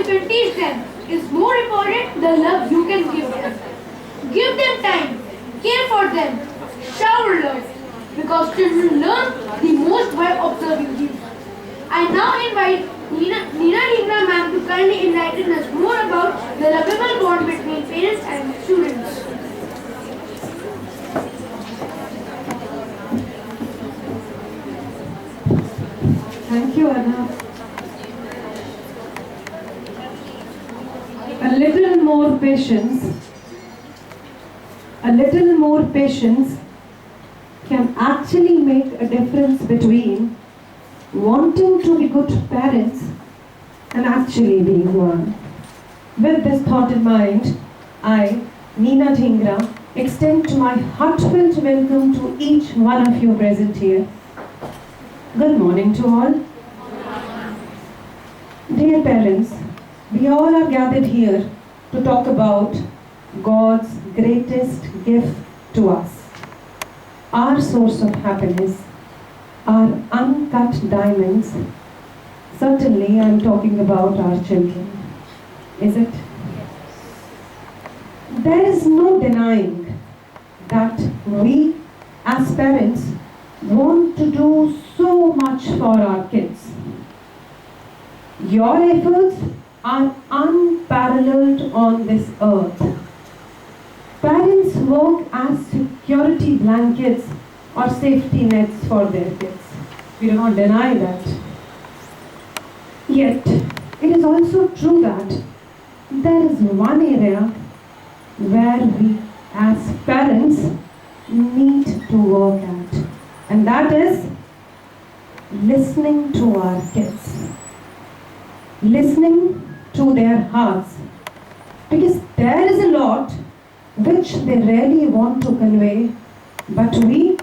can teach them is more important than love you can give them. Give them time, care for them, shower love, because children learn the most by observing you. I now invite Neena Dhingra ma'am to kindly enlighten us more about the lovable bond between parents and students. Thank you, Anna. A little more patience can actually make a difference between wanting to be good parents and actually being one. With this thought in mind, I, Neena Dhingra, extend my heartfelt welcome to each one of you present here. Good morning to all. Dear parents, we all are gathered here to talk about God's greatest gift to us, our source of happiness, our uncut diamonds. Certainly, I'm talking about our children. Is it? There is no denying that we, as parents, want to do so much for our kids. Your efforts are unparalleled on this earth. Parents work as security blankets or safety nets for their kids. We do not deny that. Yet, it is also true that there is one area where we as parents need to work at, and that is listening to our kids. Listening to their hearts. Because there is a lot which they really want to convey, but we,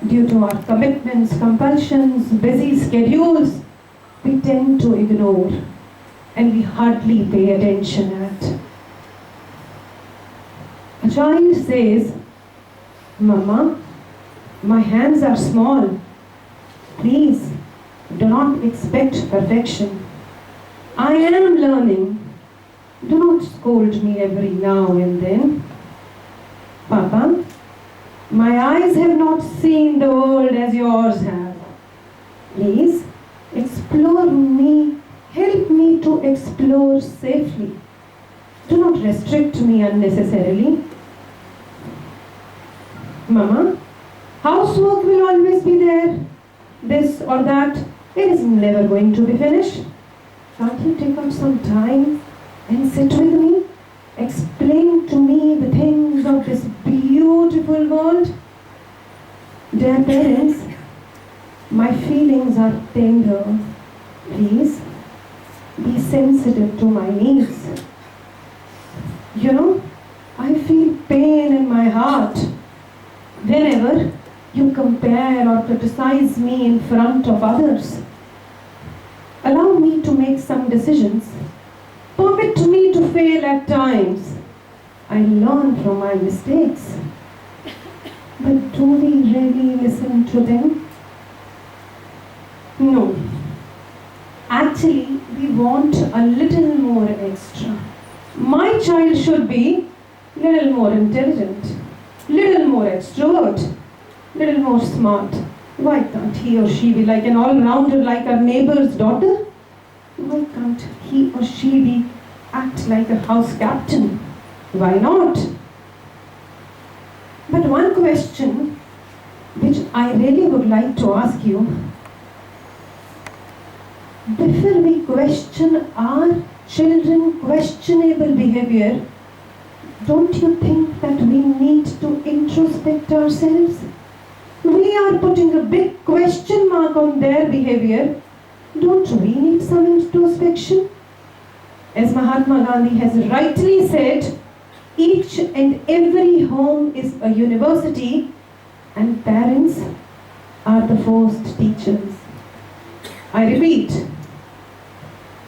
due to our commitments, compulsions, busy schedules, we tend to ignore and we hardly pay attention at. A child says, "Mama, my hands are small. Please do not expect perfection. I am learning. Do not scold me every now and then. Papa, my eyes have not seen the world as yours have. Please explore me. Help me to explore safely. Do not restrict me unnecessarily. Mama, housework will always be there. This or that, it is never going to be finished. Can't you take out some time and sit with me? Explain to me the things of this beautiful world." Dear parents, my feelings are tender. Please be sensitive to my needs. I feel pain in my heart whenever you compare or criticize me in front of others. Allow me to make some decisions. Permit me to fail at times. I learn from my mistakes. But do we really listen to them? No. Actually, we want a little more extra. My child should be little more intelligent, little more extrovert, little more smart. Why can't he or she be like an all-rounder like our neighbor's daughter? Why can't he or she act like a house captain? Why not? But one question which I really would like to ask you, before we question our children's questionable behavior, don't you think that we need to introspect ourselves? We are putting a big question mark on their behavior. Don't we need some introspection? As Mahatma Gandhi has rightly said, each and every home is a university and parents are the first teachers. I repeat,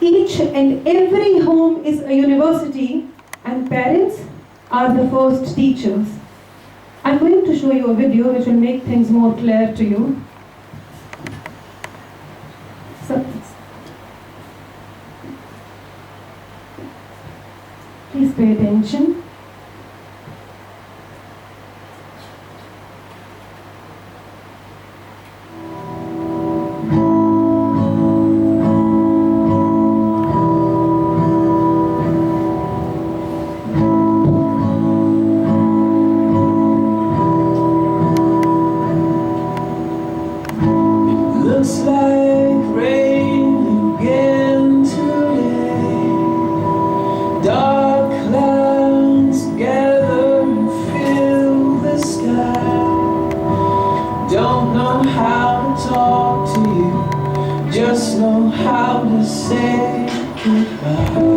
each and every home is a university and parents are the first teachers. I'm going to show you a video which will make things more clear to you. So, pay attention. Looks like rain again today. Dark clouds gather and fill the sky. Don't know how to talk to you, just know how to say goodbye.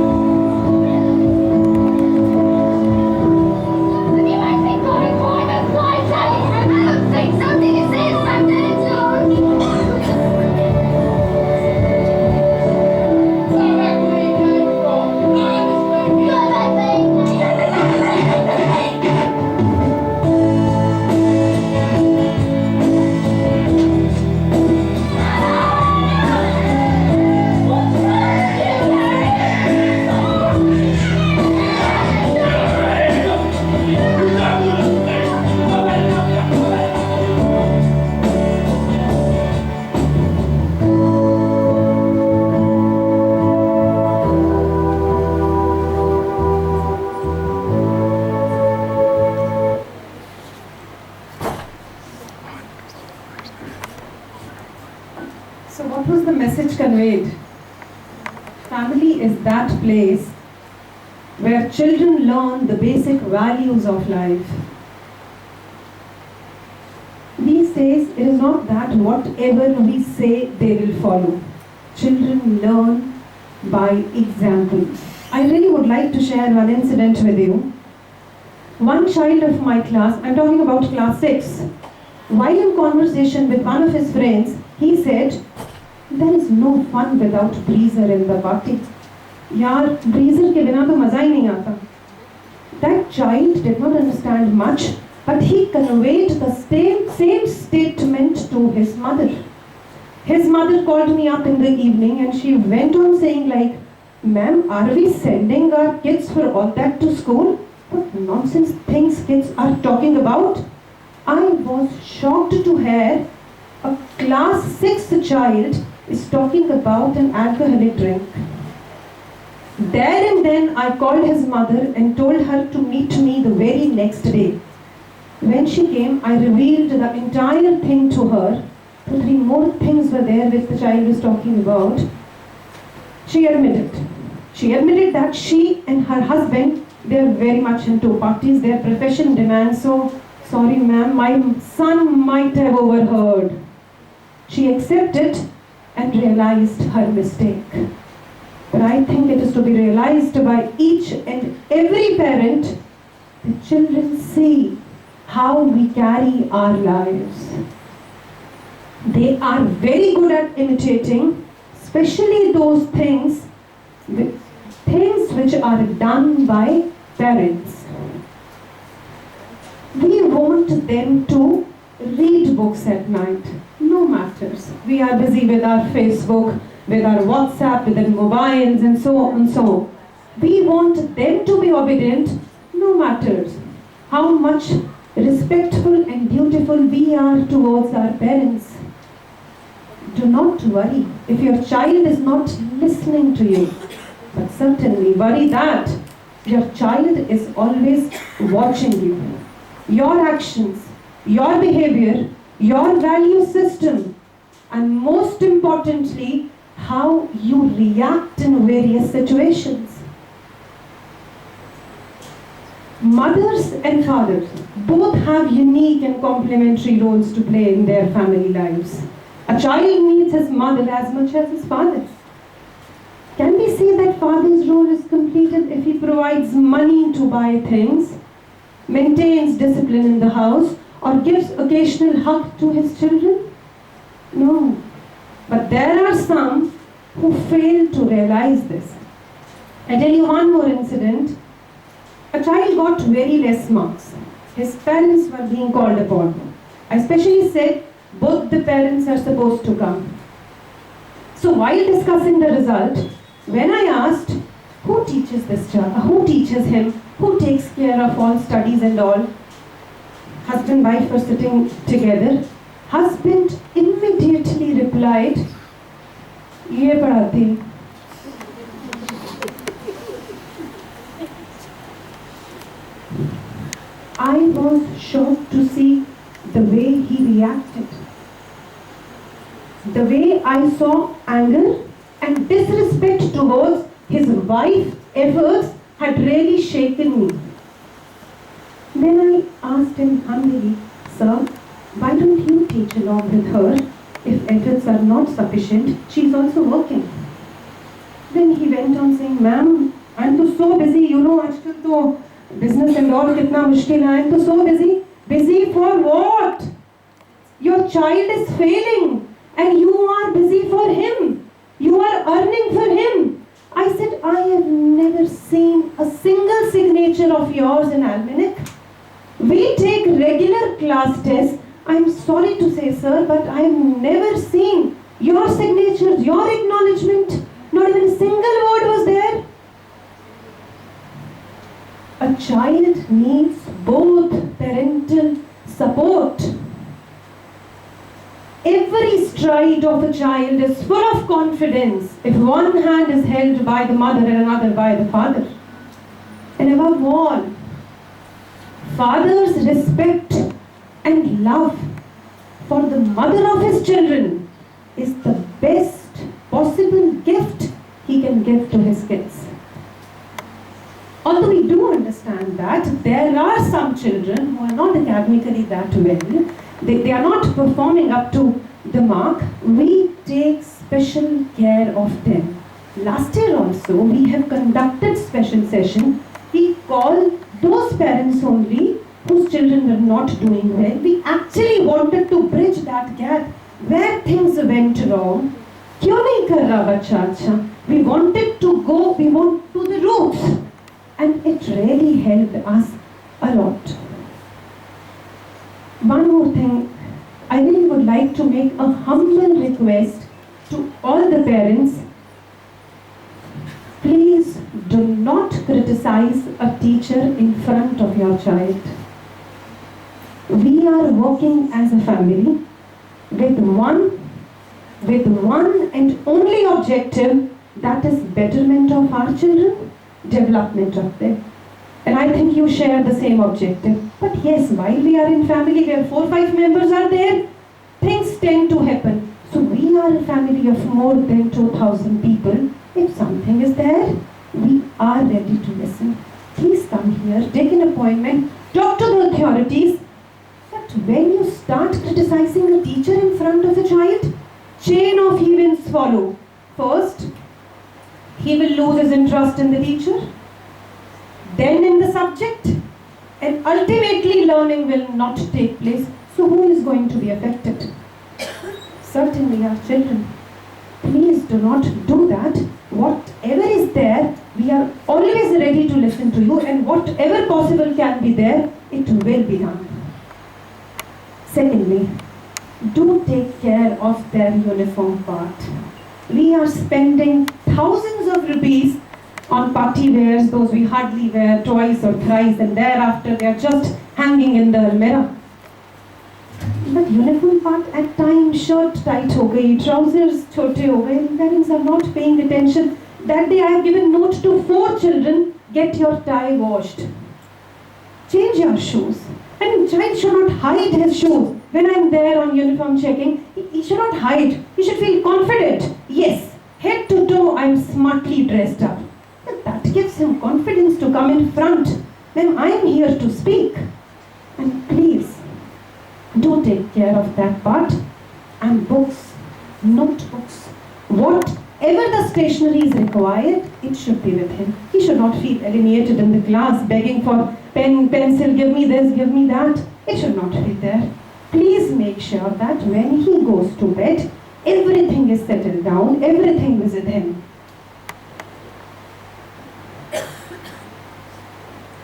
So what was the message conveyed? Family is that place where children learn the basic values of life. These days, it is not that whatever we say they will follow. Children learn by example. I really would like to share one incident with you. One child of my class, I'm talking about class 6, while in conversation with one of his friends, he said, "There is no fun without breezer in the party." यार breezer के बिना तो मजा ही नहीं आता. That child did not understand much, but he conveyed the same statement to his mother. His mother called me up in the evening and she went on saying like, "Ma'am, are we sending our kids for all that to school? What nonsense things kids are talking about?" I was shocked to hear a class 6 child is talking about an alcoholic drink. There and then I called his mother and told her to meet me the very next day. When she came, I revealed the entire thing to her. 2-3 more things were there which the child was talking about. She admitted. She admitted that she and her husband, they are very much into parties. Their profession demands, so sorry ma'am, my son might have overheard. She accepted and realized her mistake. But I think it is to be realized by each and every parent. The children see how we carry our lives. They are very good at imitating, especially those things which are done by parents. We want them to read books at night. No matters. We are busy with our Facebook, with our WhatsApp, with our mobiles and so on and so on. We want them to be obedient. No matters how much respectful and dutiful we are towards our parents. Do not worry if your child is not listening to you. But certainly worry that your child is always watching you. Your actions, your behavior, your value system, and most importantly, how you react in various situations. Mothers and fathers both have unique and complementary roles to play in their family lives. A child needs his mother as much as his father. Can we say that father's role is completed if he provides money to buy things, maintains discipline in the house, or gives occasional hug to his children? No. But there are some who fail to realize this. I tell you one more incident. A child got very less marks. His parents were being called upon. I especially said both the parents are supposed to come. So while discussing the result, when I asked, Who teaches this child? Who teaches him? Who takes care of all studies and all? Husband and wife were sitting together. Husband immediately replied, "ये पढ़ाती है." I was shocked to see the way he reacted. The way I saw anger and disrespect towards his wife's efforts had really shaken me. Then I asked him humbly, "Sir, why don't you teach along with her? If efforts are not sufficient, she is also working." Then he went on saying, "Ma'am, I'm so busy, you know, आजकल तो business and all कितना मुश्किल है, I'm so busy." Busy for what? Your child is failing and you are busy for him. You are earning for him. I said, "I have never seen a single signature of yours in Almanac. We take regular class tests. I'm sorry to say, sir, but I have never seen your signatures, your acknowledgement. Not even a single word was there." A child needs both parental support. Every stride of a child is full of confidence if one hand is held by the mother and another by the father. And above all, father's respect and love for the mother of his children is the best possible gift he can give to his kids. Although we do understand that there are some children who are not academically that well, they are not performing up to the mark, we take special care of them. Last year also, we have conducted special session. We call those parents only whose children are not doing well. We actually wanted to bridge that gap where things went wrong. क्यों नहीं कर रहा बच्चा अच्छा? We wanted to go, we want to the roots. And it really helped us a lot. One more thing, I really would like to make a humble request to all the parents. Please do not criticize a teacher in front of your child. We are working as a family with one and only objective, that is betterment of our children, development of them. And I think you share the same objective. But yes, while we are in family where 4-5 members are there, things tend to happen. So we are a family of more than 2,000 people. If something is there, we are ready to listen. Please come here, take an appointment, talk to the authorities. But when you start criticizing a teacher in front of a child, chain of events follow. First, he will lose his interest in the teacher, then in the subject, and ultimately learning will not take place. So who is going to be affected? Certainly our children. Please do not do that. Whatever is there, we are always ready to listen to you, and whatever possible can be there, it will be done. Secondly, do take care of their uniform part. We are spending thousands of rupees on party wears, those we hardly wear twice or thrice, and thereafter they are just hanging in the almirah. But uniform part at times, shirt tight ho gayi, trousers chote ho gaye, parents are not paying attention. That day I have given note to 4 children, get your tie washed. Change your shoes. I mean, child should not hide his shoes. When I am there on uniform checking, he should not hide. He should feel confident. Yes, head to toe I am smartly dressed up. But that gives him confidence to come in front when I am here to speak. And please, do take care of that part. And books, notebooks, whatever the stationery is required, it should be with him. He should not feel alienated in the class, begging for pen, pencil, give me this, give me that. It should not be there. Please make sure that when he goes to bed, everything is settled down, everything is with him.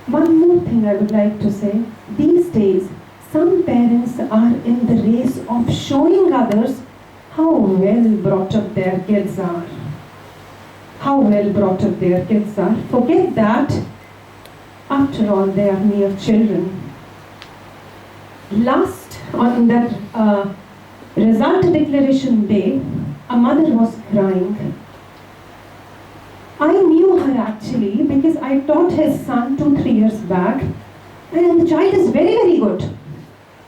One more thing I would like to say. These days, some parents are in the race of showing others how well brought up their kids are, how well brought up their kids are. Forget that. After all, they are mere children. Last, on that result declaration day, a mother was crying. I knew her actually because I taught his son 2-3 years back, and the child is very, very good.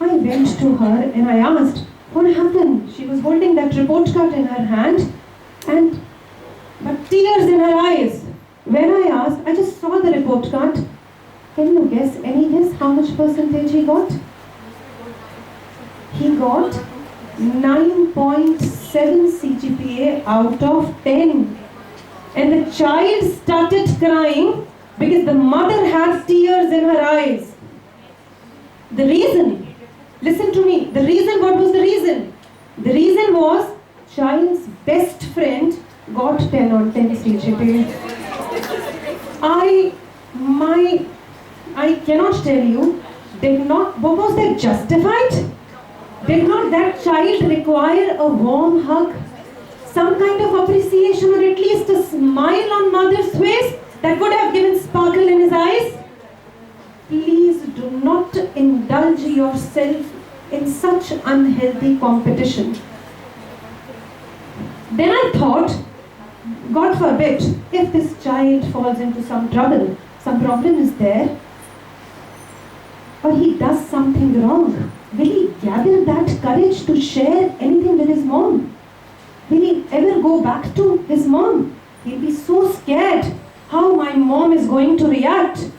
I went to her and I asked, what happened? She was holding that report card in her hand, but tears in her eyes. When I asked, I just saw the report card. Can you guess, any guess how much percentage he got? He got 9.7 CGPA out of 10. And the child started crying because the mother has tears in her eyes. The reason, listen to me, what was the reason? The reason was child's best friend got 10 on 10 CGPA. I cannot tell you, what was that justified? Did not that child require a warm hug? Some kind of appreciation, or at least a smile on mother's face that would have given sparkle in his eyes? Please do not indulge yourself in such unhealthy competition. Then I thought, God forbid, if this child falls into some trouble, some problem is there, or he does something wrong, will he gather that courage to share anything with his mom? Will he ever go back to his mom? He'll be so scared how my mom is going to react.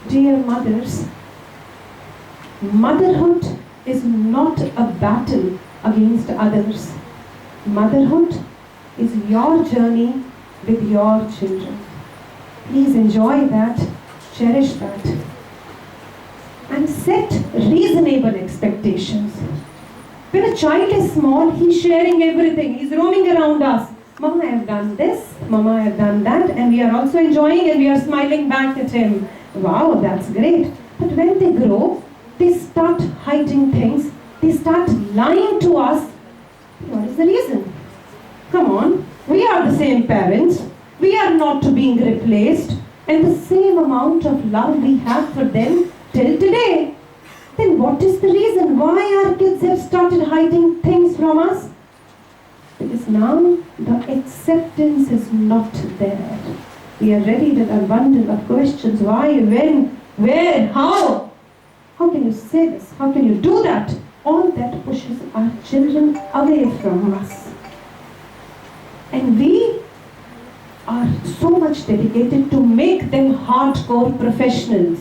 Dear mothers, motherhood is not a battle against others. Motherhood is your journey with your children. Please enjoy that, cherish that, and set reasonable expectations. When a child is small, he's sharing everything. He's roaming around us. Mama, I have done this. Mama, I have done that. And we are also enjoying and we are smiling back at him. Wow, that's great. But when they grow, they start hiding things. They start lying to us. What is the reason? Come on, we are the same parents. We are not being replaced. And the same amount of love we have for them till today. Then what is the reason why our kids have started hiding things from us? Because now the acceptance is not there. We are ready with a bundle of questions. Why, when, where, how? How can you say this? How can you do that? All that pushes our children away from us. And we are so much dedicated to make them hardcore professionals.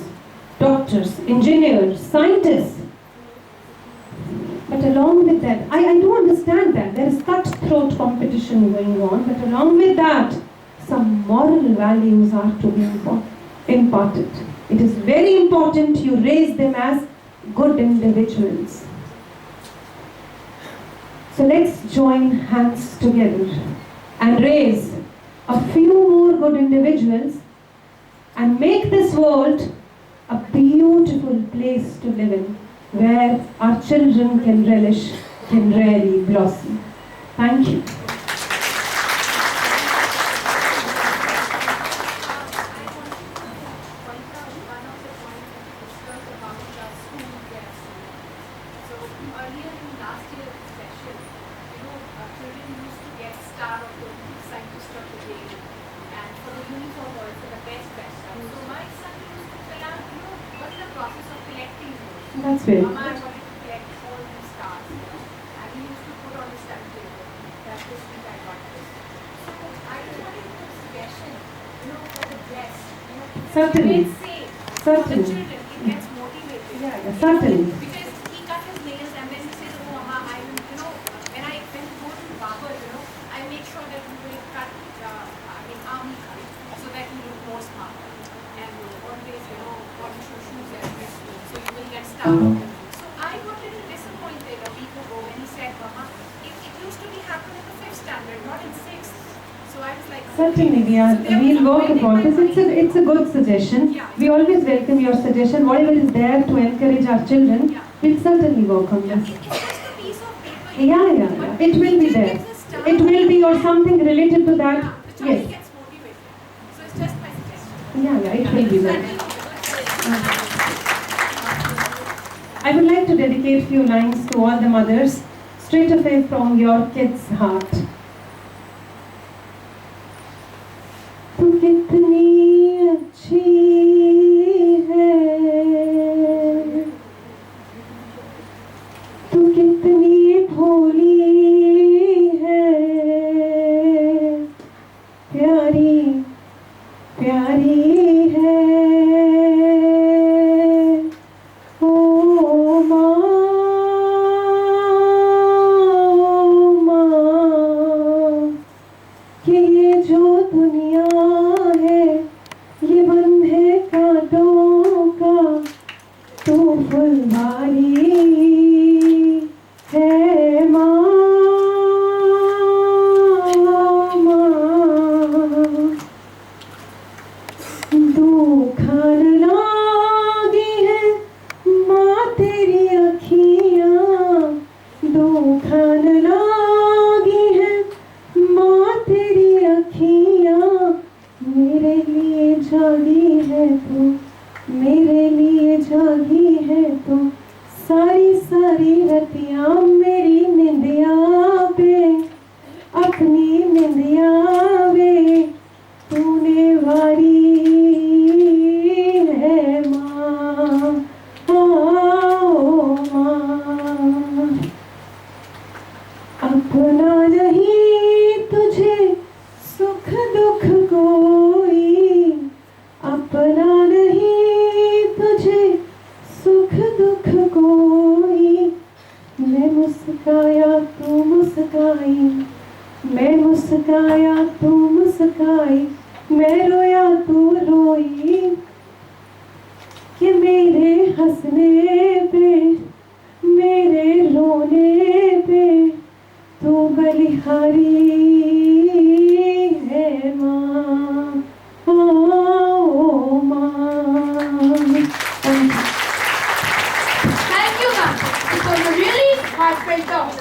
Doctors, engineers, scientists. But along with that, I do understand that there is cutthroat competition going on, but along with that, some moral values are to be imparted. It is very important you raise them as good individuals. So let's join hands together and raise a few more good individuals and make this world a beautiful place to live in, where our children can relish, can really blossom. Thank you. That's very Mama, I wanted to collect all these stars, and we used to put on the study table that this week I got this. So I just wanted to give a suggestion, for the dress, Certainly. it's safe for the Certainly. children. It gets motivated. Yeah, certainly. Because he cut his nails and then he says, oh Mama, I will, when I go to the barber, I make sure that we will cut, army cut, so that he look more smart. And always, polish your shoes and dress. So you will get stuck. So I got a little disappointed a week ago when he said, Mama, it used to be happening in the 5th standard, not in 6th. So I was like, Certainly, we'll work upon this. It's a good suggestion. Yeah. We always welcome your suggestion. Whatever is there to encourage our children, Yeah. we'll certainly work on this. it's just a piece of paper. Yeah. It will be there. Gives a it will be or something related to that. The child Yes. gets motivated. So it's just my suggestion. Yeah, it will be there. I would like to dedicate few lines to all the mothers, straight away from your kids' heart. तू कितनी अच्छी है, तू कितनी भोली है, प्यारी प्यारी है, ओ माँ, कि ये जो दुनिया है ये बंद है कांटों का, तू फुलवारी है माँ, दुखान लागी है माँ तेरी अखियाँ, दुखान लागी है माँ तेरी अखियाँ, मेरे लिए जागी है तू, मेरे लिए जागी है तू, सारी सारी रतियाँ मेरी निंदिया पे, अपनी निंदिया पे तूने वारी है माँ, ओ माँ। अपना नहीं तुझे सुख दुख कोई, अपना नहीं तुझे सुख दुख कोई, मैं मुस्काया तू मुस्काई, मैं मुस्काया तू मुस्काई, मैं रोया तू रोई, कि मेरे हंसने पे मेरे रोने पे तू बलिहारी है माँ, ओ माँ। Thank you, ma'am. It was a really heartfelt talk.